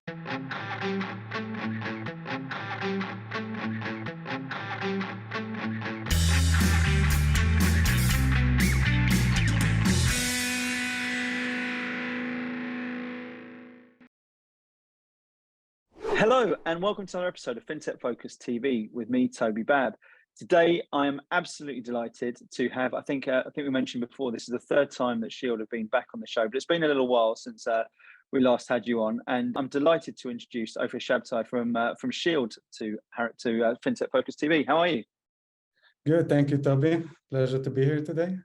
Hello and welcome to another episode of FinTech Focus TV with me, Toby Bab. Today, I am absolutely delighted to have, I think we mentioned before, this is the third time that Shield have been back on the show, but it's been a little while since we last had you on. And I'm delighted to introduce Ofir Shabtai from Shield to FinTech Focus TV. How are you? Good, thank you, Toby. Pleasure to be here today.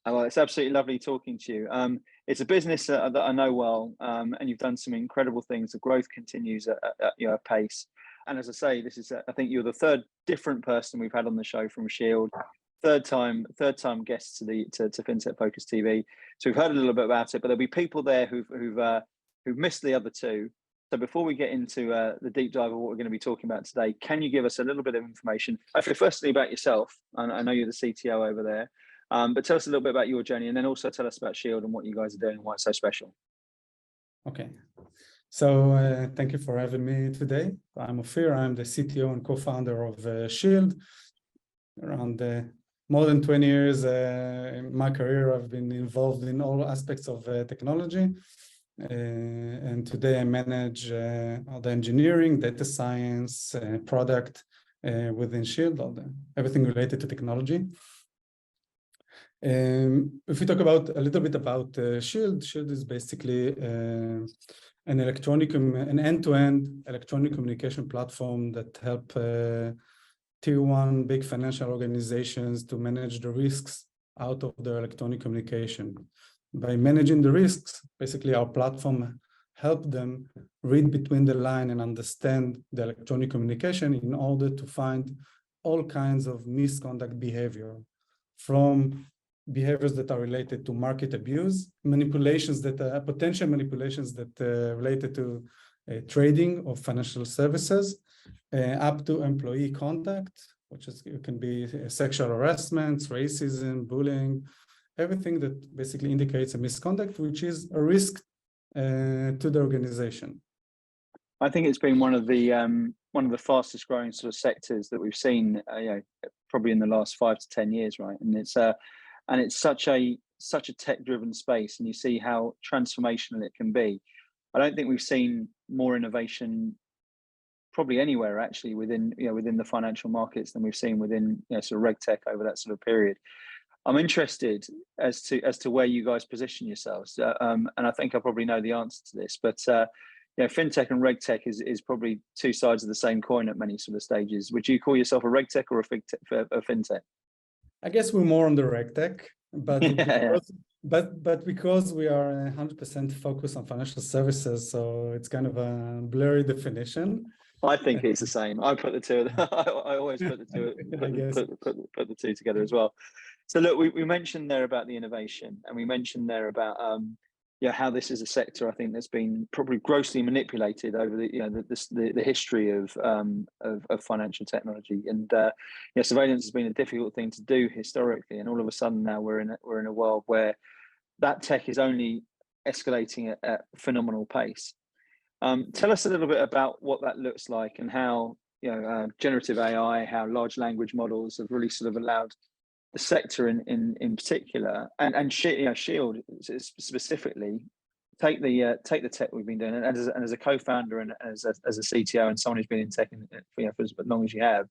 Oh, well, it's absolutely lovely talking to you. It's a business that I know well, and you've done some incredible things. The growth continues at a pace. And as I say, this is I think you're the third different person we've had on the show from Shield, third time guest to FinTech Focus TV. So we've heard a little bit about it, but there'll be people there who've missed the other two. So before we get into the deep dive of what we're going to be talking about today, can you give us a little bit of information? Firstly, about yourself. I know you're the CTO over there. But tell us a little bit about your journey, and then also tell us about Shield and what you guys are doing and why it's so special. Okay, so thank you for having me today. I'm Ofir. I'm the CTO and co-founder of Shield. Around more than 20 years in my career, I've been involved in all aspects of technology. And today I manage all the engineering, data science, product within Shield, everything related to technology. If we talk about a little bit about Shield is basically an end-to-end electronic communication platform that help tier one big financial organizations to manage the risks out of their electronic communication. By managing the risks, basically our platform help them read between the line and understand the electronic communication in order to find all kinds of misconduct behavior, from behaviors that are related to market abuse, manipulations that potential manipulations that related to trading of financial services, up to employee conduct, which can be sexual harassment, racism, bullying, everything that basically indicates a misconduct, which is a risk to the organization. I think it's been one of the fastest growing sort of sectors that we've seen, probably in the last 5 to 10 years, right? And it's such a tech-driven space, and you see how transformational it can be. I don't think we've seen more innovation probably anywhere actually within the financial markets than we've seen within sort of reg tech over that sort of period. I'm interested as to where you guys position yourselves, and I think I probably know the answer to this, but fintech and reg tech is probably two sides of the same coin at many sort of stages. Would you call yourself a reg tech or a fintech? I guess we're more on the reg tech, but because we are 100% focused on financial services, so it's kind of a blurry definition. I think it's the same. I put the two. I always put the two. Put the two together as well. So look, we mentioned there about the innovation, and we mentioned there about how this is a sector I think that's been probably grossly manipulated over the history of financial technology, and surveillance has been a difficult thing to do historically, and all of a sudden now we're in a world where that tech is only escalating at phenomenal pace. Tell us a little bit about what that looks like and how generative AI, how large language models have really sort of allowed the sector in particular, and Shield specifically, take the tech we've been doing, and as a co-founder and as a CTO and someone who's been in tech for as long as you have,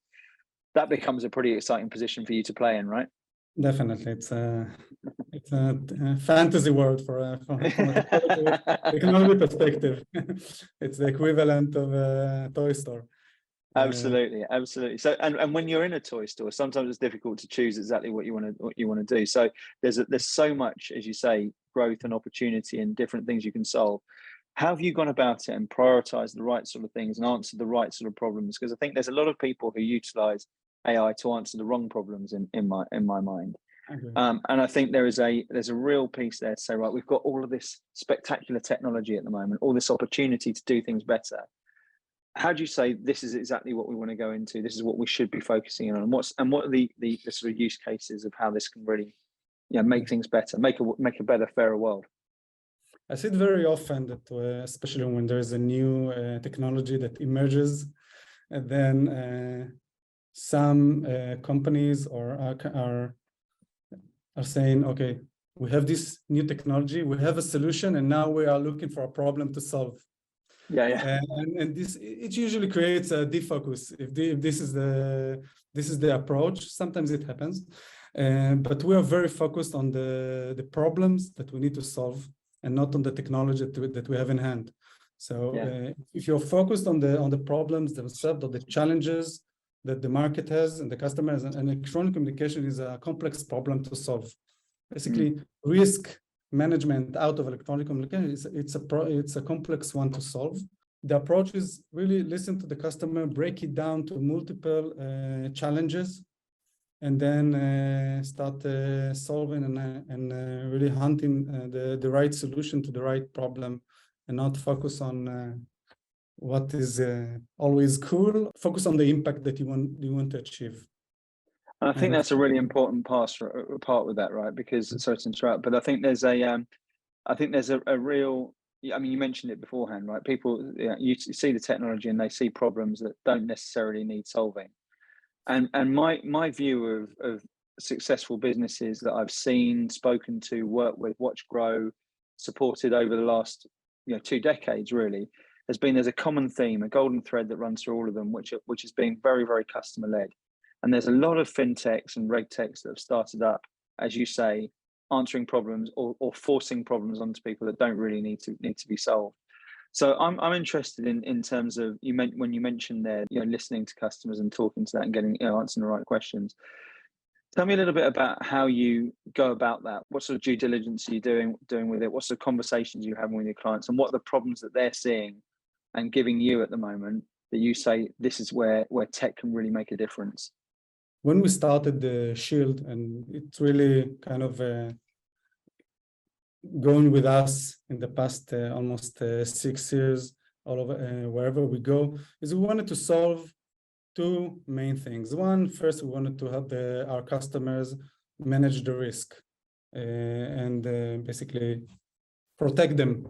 that becomes a pretty exciting position for you to play in, right? Definitely, it's a fantasy world from a technology perspective. It's the equivalent of a toy store. Absolutely. So, and when you're in a toy store, sometimes it's difficult to choose exactly what you want to do. So there's so much, as you say, growth and opportunity and different things you can solve. How have you gone about it and prioritized the right sort of things and answered the right sort of problems? Because I think there's a lot of people who utilize AI to answer the wrong problems in my mind. And I think there's a real piece there to say, right, we've got all of this spectacular technology at the moment, all this opportunity to do things better. How do you say this is exactly what we want to go into? This is what we should be focusing on, and what are the sort of use cases of how this can really make things better, make a better, fairer world? I see it very often that, especially when there is a new technology that emerges, and then some companies are saying, okay, we have this new technology, we have a solution, and now we are looking for a problem to solve. Yeah. And this, it usually creates a defocus. If this is the approach, sometimes it happens, but we are very focused on the problems that we need to solve, and not on the technology that we have in hand. So if you're focused on the problems themselves, or the challenges that the market has and the customers, and electronic communication is a complex problem to solve. Basically, risk management out of electronic communication it's a complex one to solve. The approach is really listen to the customer, break it down to multiple challenges, and then start solving and really hunting the right solution to the right problem, and not focus on what is always cool. Focus on the impact that you want to achieve. I think that's a really important part with that, right? Because sorry to interrupt, but I think there's a real. I mean, you mentioned it beforehand, right? People, you see the technology and they see problems that don't necessarily need solving. And my view of successful businesses that I've seen, spoken to, worked with, watched grow, supported over the last 2 decades really, has been there's a common theme, a golden thread that runs through all of them, which is being very, very customer led. And there's a lot of fintechs and regtechs that have started up, as you say, answering problems or forcing problems onto people that don't really need to be solved. So I'm interested in terms of when you mentioned there, listening to customers and talking to that and getting answering the right questions. Tell me a little bit about how you go about that. What sort of due diligence are you doing with it? What sort of conversations are you having with your clients, and what are the problems that they're seeing and giving you at the moment that you say this is where tech can really make a difference? When we started the Shield, and it's really kind of going with us in the past almost 6 years, all over wherever we go, is we wanted to solve 2 main things. One, first, we wanted to help our customers manage the risk and basically protect them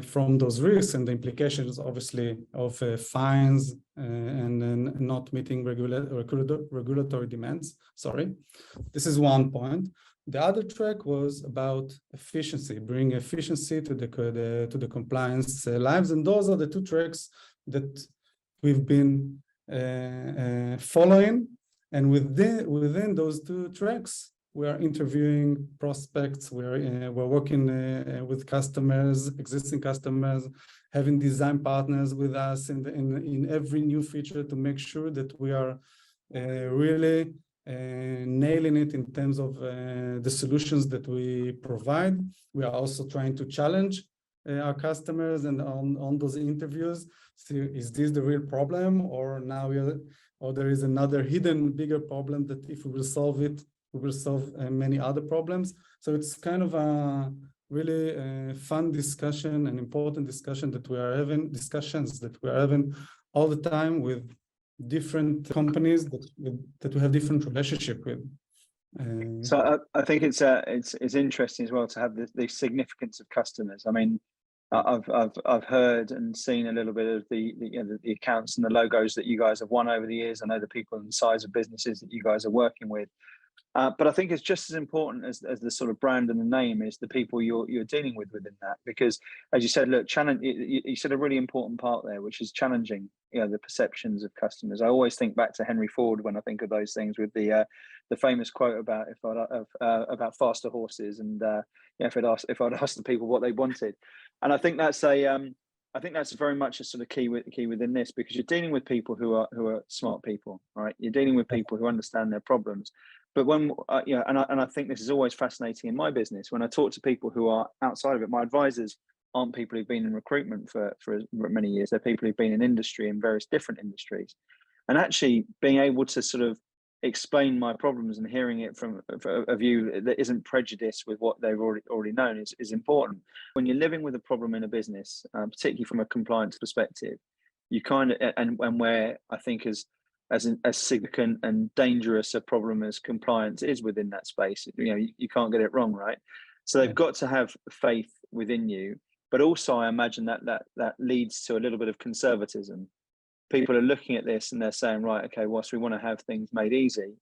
from those risks and the implications, obviously, of fines and not meeting regulatory demands. Sorry, this is one point. The other track was about efficiency, bring efficiency to the compliance lives, and those are the 2 tracks that we've been following. And within those 2 tracks, we are interviewing prospects. We're working with customers, existing customers, having design partners with us in every new feature to make sure that we are really nailing it in terms of the solutions that we provide. We are also trying to challenge our customers and on those interviews. So is this the real problem, or there is another hidden bigger problem that if we will solve it, we will solve many other problems. So it's kind of a really fun discussion and important discussions that we are having all the time with different companies that we have different relationship with. So I think it's interesting as well to have the significance of customers. I mean, I've heard and seen a little bit of the accounts and the logos that you guys have won over the years. I know the people and the size of businesses that you guys are working with. But I think it's just as important as the sort of brand and the name is the people you're dealing with within that. Because as you said, look, you said a really important part there, which is challenging, the perceptions of customers. I always think back to Henry Ford when I think of those things, with the famous quote about faster horses, and if I'd asked the people what they wanted. And I think that's very much a sort of key within this, because you're dealing with people who are smart people, right? You're dealing with people who understand their problems. But when and I think this is always fascinating in my business, when I talk to people who are outside of it. My advisors aren't people who've been in recruitment for many years. They're people who've been in industry, in various different industries, and actually being able to sort of explain my problems and hearing it from a view that isn't prejudiced with what they've already known is important. When you're living with a problem in a business, particularly from a compliance perspective, you kind of and where I think as significant and dangerous a problem as compliance is within that space, you can't get it wrong, right? So they've got to have faith within you. but also I imagine that leads to a little bit of conservatism. People are looking at this and they're saying, right, okay, whilst we want to have things made easy,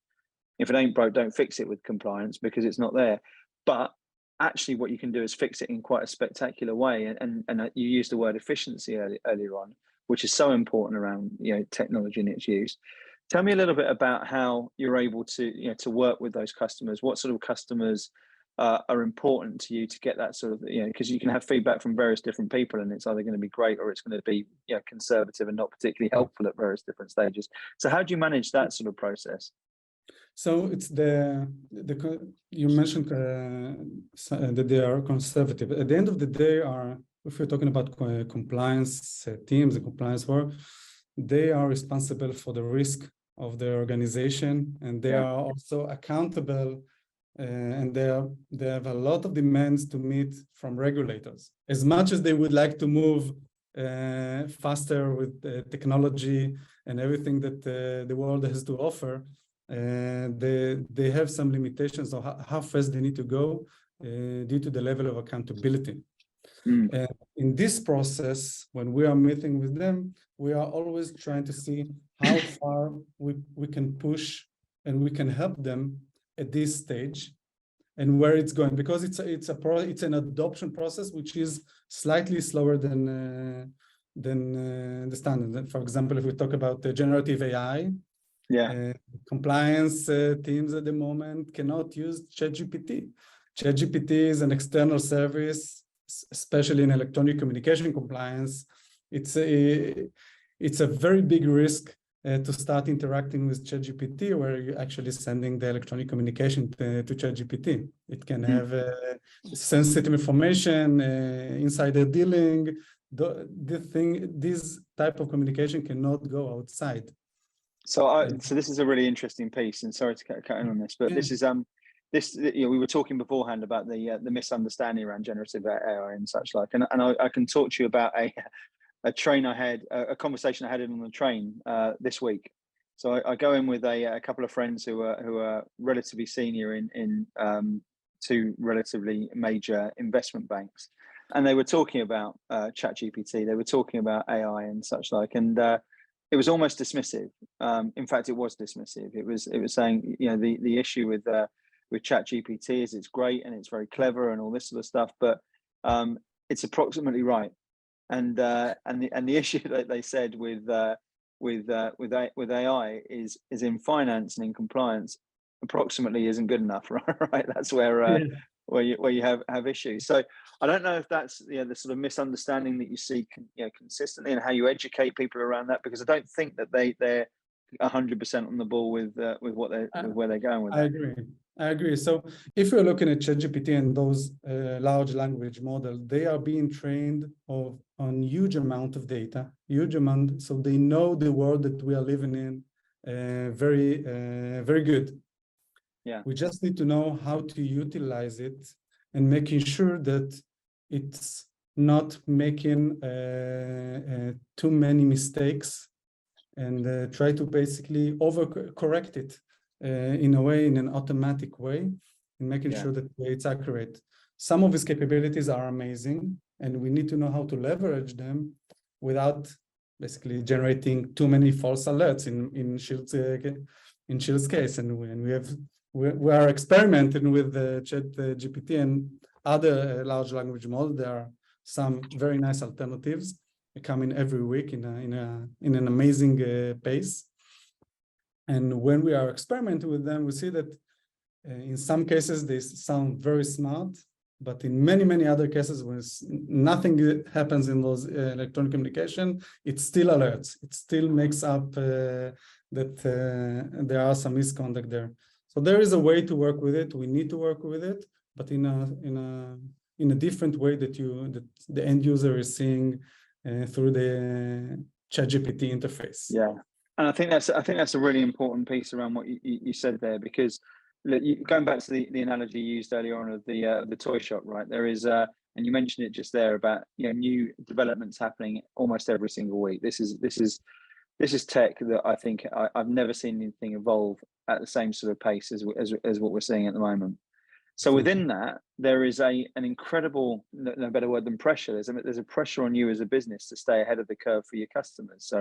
if it ain't broke, don't fix it with compliance because it's not there. But actually what you can do is fix it in quite a spectacular way. And you used the word efficiency earlier on, which is so important around, technology and its use. Tell me a little bit about how you're able to, to work with those customers. What sort of customers are important to you to get that sort of, because you can have feedback from various different people and it's either going to be great or it's going to be, conservative and not particularly helpful at various different stages. So how do you manage that sort of process? So it's you mentioned that they are conservative. At the end of the day, if we're talking about compliance teams and compliance work, they are responsible for the risk of the organization, and they are also accountable, and they have a lot of demands to meet from regulators. As much as they would like to move faster with technology and everything that the world has to offer, they have some limitations on how fast they need to go due to the level of accountability. And in this process, when we are meeting with them, we are always trying to see how far we can push and we can help them at this stage and where it's going, because it's an adoption process which is slightly slower than the standard. For example, if we talk about the generative AI, compliance teams at the moment cannot use ChatGPT. ChatGPT is an external service, especially in electronic communication compliance. It's a very big risk to start interacting with ChatGPT, where you're actually sending the electronic communication to ChatGPT. It can have sensitive information, insider dealing. This type of communication cannot go outside. So this is a really interesting piece, and sorry to cut in on this, but this is we were talking beforehand about the misunderstanding around generative AI and such like, and I can talk to you about a conversation I had on the train this week. So I go in with a couple of friends who are relatively senior in two relatively major investment banks, and they were talking about ChatGPT. They were talking about AI and such like, and it was almost dismissive. In fact, it was dismissive. It was saying, the issue with ChatGPT is it's great and it's very clever and all this sort of stuff, but it's approximately right. And the issue that they said with AI is in finance and in compliance, approximately isn't good enough, right? That's where you have issues. So I don't know if that's the sort of misunderstanding that you see consistently, and how you educate people around that, because I don't think that they're 100% on the ball with where they're going with that. I agree. So if we're looking at ChatGPT and those large language models, they are being trained on huge amount of data, so they know the world that we are living in very, very good. Yeah. We just need to know how to utilize it and making sure that it's not making too many mistakes, and try to basically overcorrect it in an automatic way, and making sure that it's accurate. Some of its capabilities are amazing, and we need to know how to leverage them without basically generating too many false alerts in Shield's case. And we are experimenting with ChatGPT and other large language models. There are some very nice alternatives coming every week in an amazing pace. And when we are experimenting with them, we see that in some cases they sound very smart, but in many other cases, when nothing happens in those electronic communication, it still alerts. It still makes up that there are some misconduct there. So there is a way to work with it. We need to work with it, but in a different way that the end user is seeing through the ChatGPT interface. Yeah, and I think that's a really important piece around what you said there, because going back to the analogy you used earlier on of the toy shop, right? There is and you mentioned it just there about new developments happening almost every single week. This is tech that I think I've never seen anything evolve at the same sort of pace as what we're seeing at the moment. So within that, there is an incredible, no better word than pressure. There's a pressure on you as a business to stay ahead of the curve for your customers.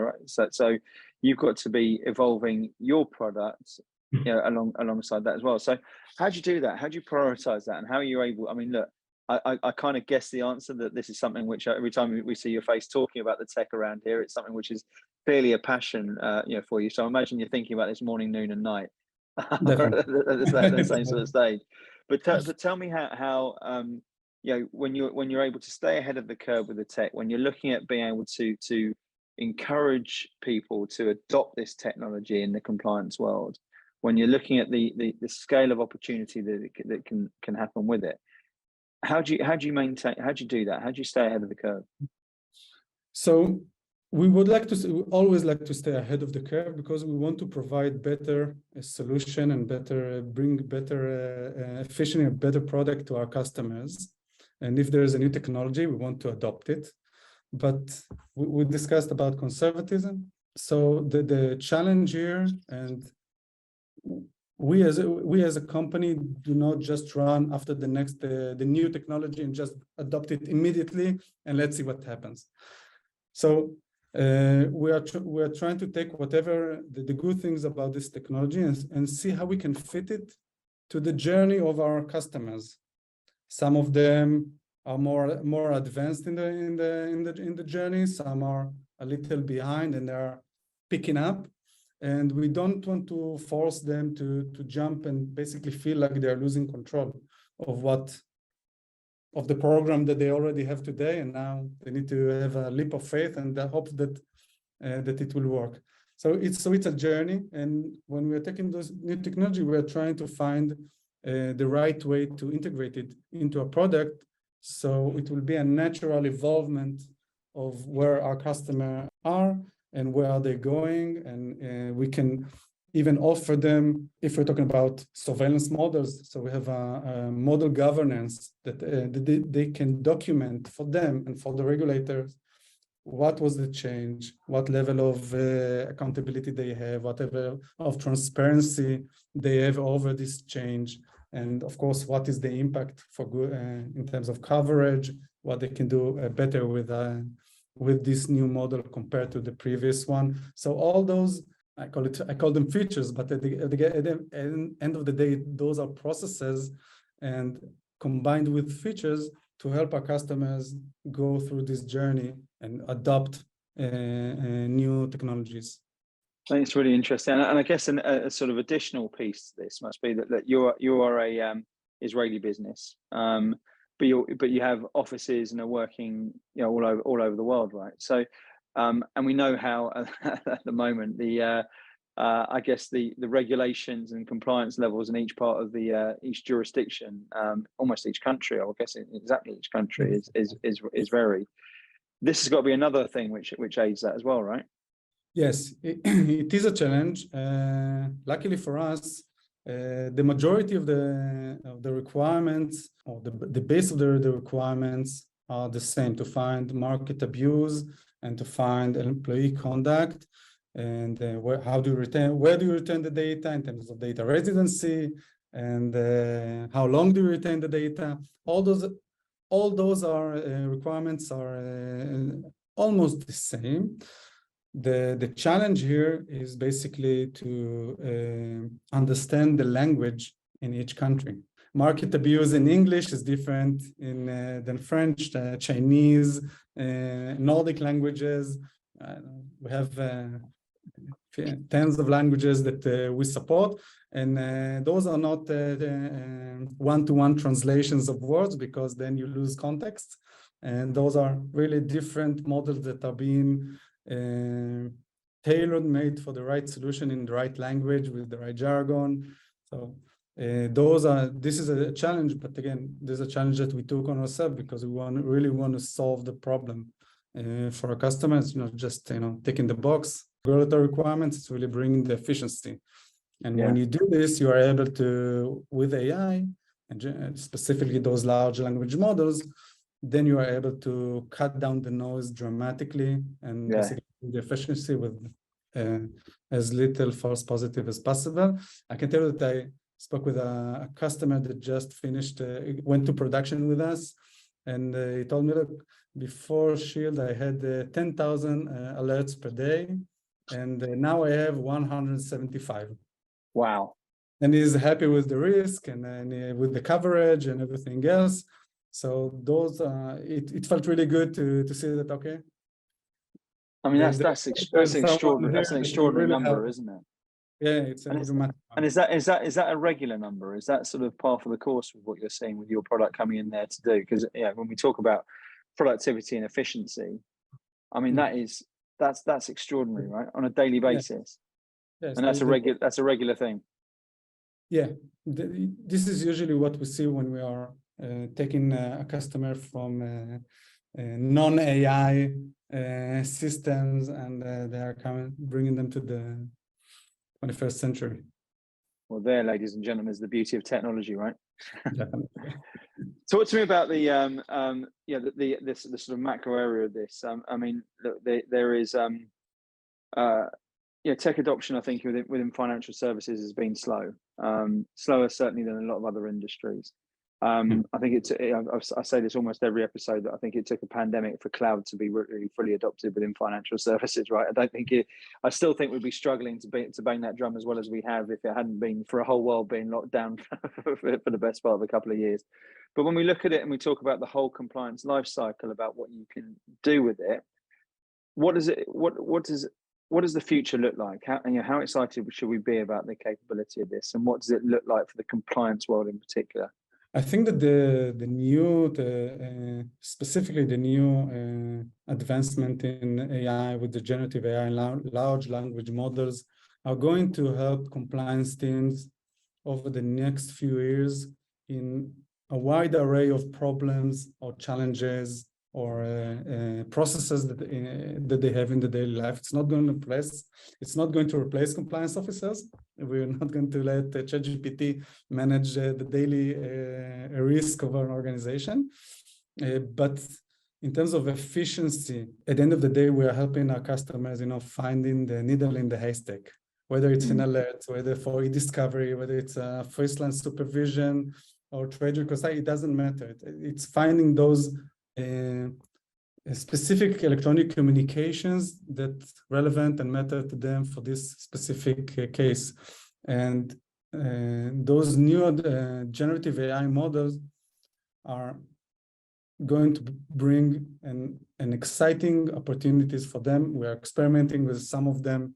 So you've got to be evolving your products, alongside that as well. So how do you do that? How do you prioritize that? And how are you able? I mean, look, I kind of guess the answer that this is something which every time we see your face talking about the tech around here, it's something which is clearly a passion, for you. So I imagine you're thinking about this morning, noon, and night at the same sort of stage. But tell me how when you're able to stay ahead of the curve with the tech, when you're looking at being able to encourage people to adopt this technology in the compliance world, when you're looking at the scale of opportunity that can happen with it, how do you maintain? How do you do that? How do you stay ahead of the curve? So we always like to stay ahead of the curve because we want to provide better solution and bring better efficient and better product to our customers. And if there is a new technology, we want to adopt it. But we discussed about conservatism. So the challenge here, and we as a company do not just run after the new technology and just adopt it immediately and let's see what happens. So we are trying to take whatever the good things about this technology and see how we can fit it to the journey of our customers. Some of them are more advanced in the journey. Some are a little behind and they are picking up. And we don't want to force them to jump and basically feel like they're losing control of the program that they already have today, and now they need to have a leap of faith and the hope that it will work. So it's a journey, and when we're taking those new technology, we're trying to find the right way to integrate it into a product, so it will be a natural evolvement of where our customers are and where are they going, and we can even offer them, if we're talking about surveillance models, so we have a model governance that they can document for them and for the regulators what was the change, what level of accountability they have, what level of transparency they have over this change, and of course, what is the impact for good in terms of coverage, what they can do better with this new model compared to the previous one. So all those, I call them features, but at the end of the day, those are processes and combined with features to help our customers go through this journey and adopt new technologies. I think it's really interesting, and I guess a sort of additional piece to this must be that you are a Israeli business, but you have offices and are working all over the world, right? So. And we know how at the moment I guess the regulations and compliance levels in each part of each jurisdiction, almost each country, I guess exactly each country is varied. This has got to be another thing which aids that as well, right? Yes, it is a challenge. Luckily for us, the majority of the requirements, or the base of the requirements are the same: to find market abuse and to find employee conduct, and where do you retain the data in terms of data residency, and how long do you retain the data? All those are requirements are almost the same. The challenge here is basically to understand the language in each country. Market abuse in English is different than French, Chinese, Nordic languages. We have tens of languages that we support, and those are not one-to-one translations of words, because then you lose context. And those are really different models that are being tailor-made for the right solution in the right language with the right jargon. So this is a challenge, but again, there's a challenge that we took on ourselves because we really want to solve the problem for our customers, not just ticking the box. Regulatory requirements, it's really bringing the efficiency. And when you do this, you are able to, with AI, and specifically those large language models, then you are able to cut down the noise dramatically and basically the efficiency with as little false positive as possible. I can tell you that spoke with a customer that just finished, went to production with us. And he told me, look, before Shield, I had 10,000 alerts per day. And now I have 175. Wow. And he's happy with the risk and with the coverage and everything else. So those, it felt really good to see that, okay. I mean, that's extraordinary. That's an extraordinary number, isn't it? Yeah, it's a dramatic. And is that a regular number? Is that sort of par for the course with what you're seeing with your product coming in there to do? Because when we talk about productivity and efficiency, I mean that's extraordinary, right? On a daily basis. Yes, and that's a regular thing. Yeah, this is usually what we see when we are taking a customer from non-AI systems, and they are bringing them to the 21st century. Well, there, ladies and gentlemen, is the beauty of technology, right? Definitely. Talk to me about the sort of macro area of this. I mean, there is tech adoption, I think, within financial services has been slow, slower certainly than a lot of other industries. I think I say this almost every episode, that I think it took a pandemic for cloud to be really fully adopted within financial services, right? I still think we'd be struggling to bang that drum as well as we have if it hadn't been for a whole world being locked down for the best part of a couple of years. But when we look at it and we talk about the whole compliance life cycle, about what you can do with it, what does the future look like? How excited should we be about the capability of this, and what does it look like for the compliance world in particular? I think that specifically the new advancement in AI with the generative AI and large language models are going to help compliance teams over the next few years in a wide array of problems or challenges or processes that they have in the daily life. It's not going to replace compliance officers. We're not going to let ChatGPT manage the daily risk of an organization. But in terms of efficiency, at the end of the day, we are helping our customers, finding the needle in the haystack, whether it's an alert, whether for e-discovery, whether it's a first-line supervision or trade reconciliation, it doesn't matter. It's finding those specific electronic communications that relevant and matter to them for this specific case. And those new generative AI models are going to bring an exciting opportunities for them. We're experimenting with some of them.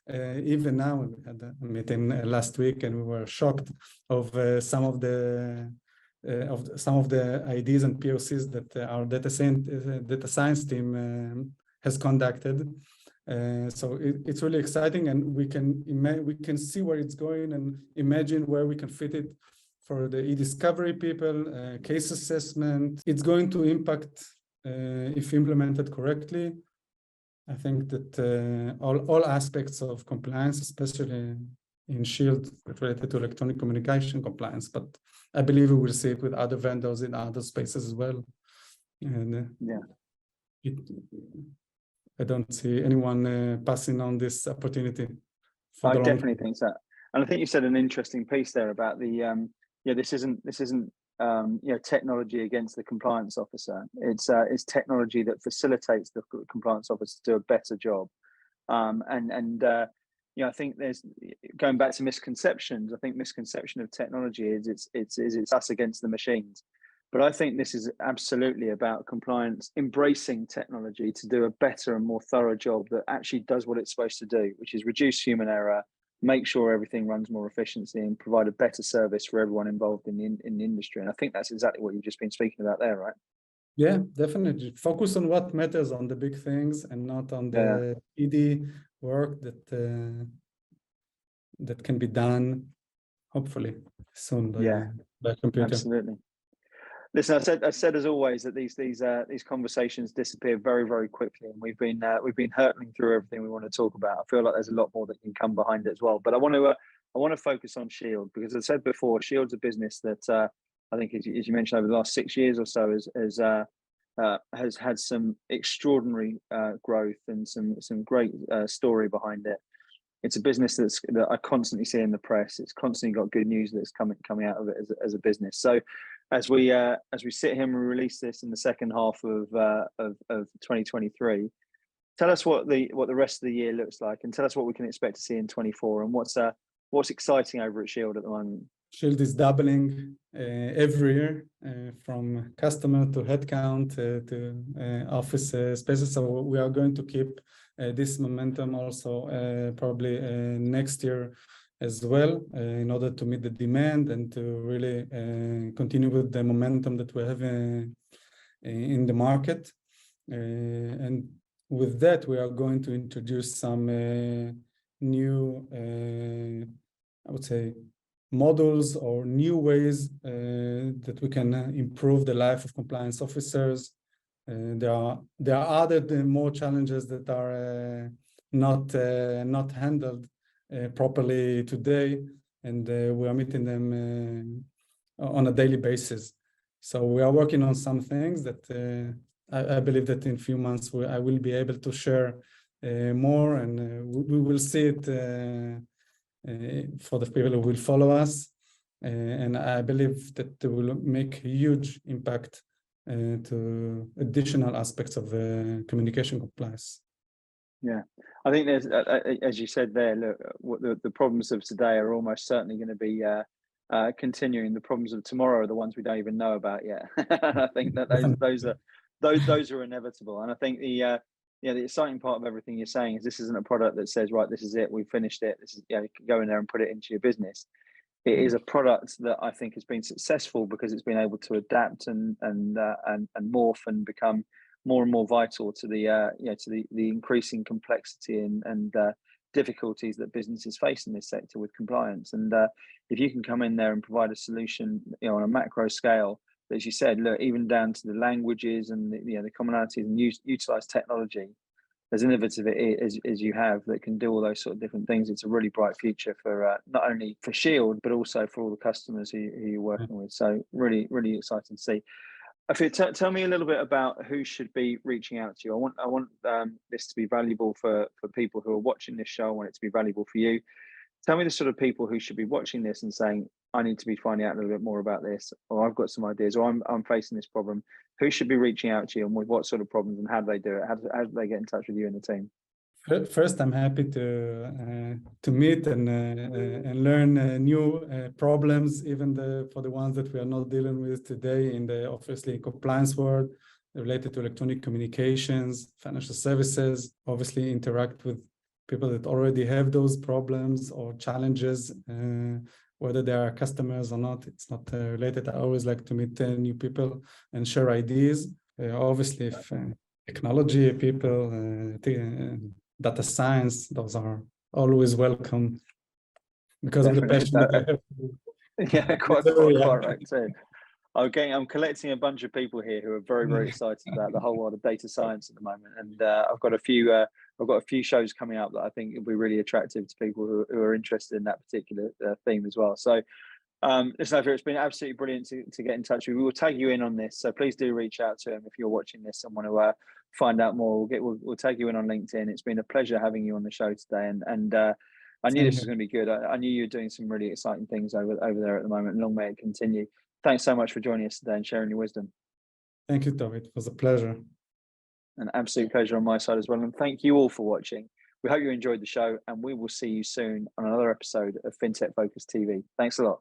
Even now, we had a meeting last week, and we were shocked of some of the ideas and POCs that our data science team has conducted. So it's really exciting, and we can see where it's going and imagine where we can fit it for the e-discovery people, case assessment. It's going to impact if implemented correctly. I think that all aspects of compliance, especially in Shield related to electronic communication compliance, but I believe we will see it with other vendors in other spaces as well. And I don't see anyone passing on this opportunity. I definitely think so. And I think you said an interesting piece there about the this isn't technology against the compliance officer. It's technology that facilitates the compliance officer to do a better job. I think there's, going back to misconceptions, I think misconception of technology is it's us against the machines. But I think this is absolutely about compliance embracing technology to do a better and more thorough job that actually does what it's supposed to do, which is reduce human error, make sure everything runs more efficiently, and provide a better service for everyone involved in the industry. And I think that's exactly what you've just been speaking about there, right? Yeah, definitely. Focus on what matters, on the big things, and not on the ED work that can be done, hopefully soon by computer. Absolutely. Listen, I said as always that these conversations disappear very, very quickly, and we've been hurtling through everything we want to talk about. I feel like there's a lot more that can come behind it as well. But I want to focus on Shield, because as I said before, Shield's a business that I think, as you mentioned, over the last 6 years or so has had some extraordinary growth and some great story behind it. It's a business that I constantly see in the press. It's constantly got good news that's coming out of it as a business. So as we sit here and we release this in the second half of 2023, tell us what the rest of the year looks like, and tell us what we can expect to see in 24, and what's exciting over at Shield at the moment. Shield is doubling every year, from customer to headcount to office spaces. So we are going to keep this momentum also probably next year as well, in order to meet the demand and to really continue with the momentum that we have in the market. And with that, we are going to introduce some new, I would say, models or new ways that we can improve the life of compliance officers. There are other more challenges that are not handled properly today, and we are meeting them on a daily basis. So we are working on some things that I believe that in a few months I will be able to share more, and we will see it for the people who will follow us. And I believe that they will make a huge impact to additional aspects of communication compliance. Yeah, I think there's, as you said there, look, the problems of today are almost certainly going to be continuing. The problems of tomorrow are the ones we don't even know about yet. I think that those are inevitable. And I think the exciting part of everything you're saying is this isn't a product that says, right, this is it, we've finished it. This is, you can go in there and put it into your business. It is a product that I think has been successful because it's been able to adapt and morph and become more and more vital to the increasing complexity and difficulties that businesses face in this sector with compliance. And if you can come in there and provide a solution, on a macro scale, as you said, look, even down to the languages and the commonalities, and utilize technology as innovative as you have, that can do all those sort of different things, it's a really bright future for not only for Shield but also for all the customers who you're working with. So really, really exciting to see. Ofir, tell me a little bit about who should be reaching out to you. I want this to be valuable for people who are watching this show. I want it to be valuable for you. Tell me the sort of people who should be watching this and saying, I need to be finding out a little bit more about this, or I've got some ideas, or I'm facing this problem. Who should be reaching out to you, and with what sort of problems, and how do they do it? How do they get in touch with you and the team? First, I'm happy to meet and learn new problems, even for the ones that we are not dealing with today in the obviously compliance world, related to electronic communications, financial services. Obviously, interact with people that already have those problems or challenges, whether they are customers or not. It's not related. I always like to meet new people and share ideas. Obviously, if technology people, data science, those are always welcome because definitely. Of the passion that I have. Yeah, quite right too. I'm collecting a bunch of people here who are very, very excited about the whole world of data science at the moment, and I've got a few shows coming up that I think will be really attractive to people who are interested in that particular theme as well. So, listen, Ofir, it's been absolutely brilliant to get in touch with you. We will tag you in on this, so please do reach out to him if you're watching this and want to find out more. We'll tag you in on LinkedIn. It's been a pleasure having you on the show today, and I knew this was going to be good. I knew you were doing some really exciting things over there at the moment, and long may it continue. Thanks so much for joining us today and sharing your wisdom. Thank you, Toby. It was a pleasure. An absolute pleasure on my side as well. And thank you all for watching. We hope you enjoyed the show, and we will see you soon on another episode of FinTech Focus TV. Thanks a lot.